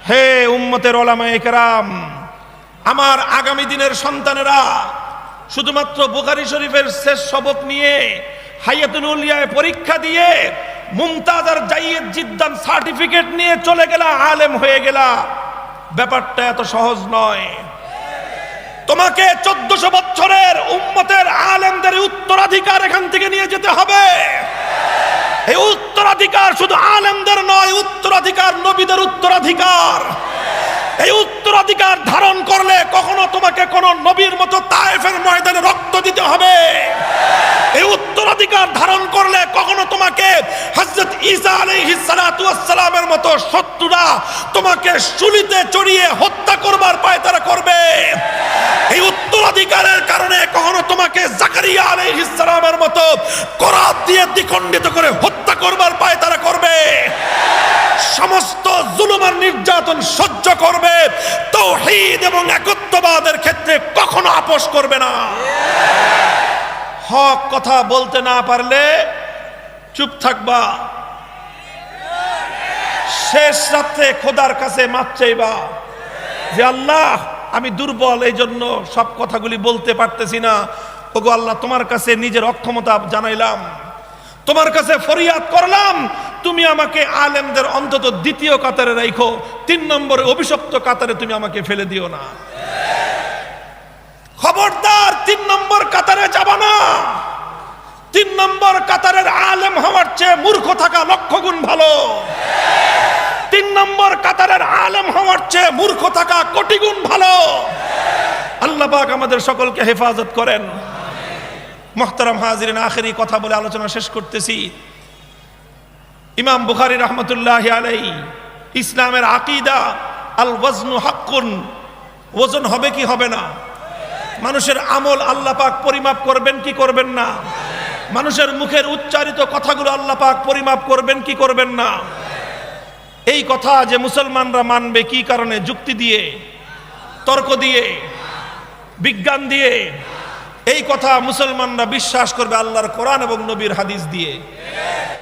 হে উম্মতের ওলামায়ে কেরাম, আমার আগামী দিনের সন্তানেরা শুধুমাত্র বুখারী শরীফের শেষ সবক নিয়ে হায়াতুল উলিয়ায় পরীক্ষা দিয়ে মুমতাজ আর জাইয়েদ জিদ্দান সার্টিফিকেট নিয়ে চলে গেলা, আলেম হয়ে গেলা, ব্যাপারটা এত সহজ নয়। তোমাকে 1400 বছরের উম্মতের আলেমদের উত্তরাধিকার এখান থেকে নিয়ে যেতে হবে। এই উত্তরাধিকার শুধু আলেমদের নয়, উত্তরাধিকার নবীদের উত্তরাধিকার। এই উত্তরাধিকার ধারণ করলে কখনো তোমাকে কোন নবীর মতো তায়েফের ময়দানে রক্ত দিতে হবে। এই উত্তরাধিকার ধারণ করলে কখনো তোমাকে হযরত ঈসা আলাইহিস সালাতু ওয়াস সালামের মতো শত্রুরা তোমাকে শুলিতে চড়িয়ে হত্যা করবার পায়তারা করবে। এই উত্তরাধিকারের কারণে কখনো তোমাকে জাকারিয়া আলাইহিস সালামের মতো করাত দিয়ে দ্বিখণ্ডিত করে হত্যা করবার পায়তারা করবে। সমস্ত জুলুম আর নির্যাতন সহ্য করবে, তাওহীদ এবং একত্ববাদের ক্ষেত্রে কখনো আপোষ করবে না। হক কথা বলতে না পারলে চুপ থাকবা, শেষ রাত্রে খোদার কাছে মাপ চাইবা যে আল্লাহ আমি দুর্বল, এই জন্য সব কথাগুলি বলতে পারতেছি না। ওগো আল্লাহ, তোমার কাছে নিজের অক্ষমতা জানাইলাম, তোমার কাছে ফরিয়াদ করলাম, তুমি আমাকে আলেমদের অন্তত দ্বিতীয় কাতারে রাখো, 3 নম্বরে অভিশপ্ত কাতারে তুমি আমাকে ফেলে দিও না। খবরদার 3 নম্বর কাতারে যাবা না। 3 নম্বর কাতারের আলেম হওয়ার চেয়ে মূর্খ থাকা লক্ষ গুণ ভালো। 3 নম্বর কাতারের আলেম হওয়ার চেয়ে মূর্খ থাকা কোটি গুণ ভালো। আল্লাহ পাক আমাদের সকলকে হেফাজত করেন। মুহতারাম হাজিরিন, আখেরি কথা বলে আলোচনা শেষ করতেছি। ইমাম বুখারী রাহমাতুল্লাহি আলাইহি ইসলামের আকীদা আল ওয়াজনু হাক্কুন, ওজন হবে কি হবে না, মানুষের আমল আল্লাহ পাক পরিমাপ করবেন কি করবেন না, মানুষের মুখের উচ্চারিত কথাগুলো আল্লাহ পাক পরিমাপ করবেন কি করবেন না। এই কথা যে মুসলমানরা মানবে কি কারণে? যুক্তি দিয়ে, তর্ক দিয়ে, বিজ্ঞান দিয়ে। এই কথা মুসলমানরা বিশ্বাস করবে আল্লাহর কোরআন এবং নবীর হাদিস দিয়ে।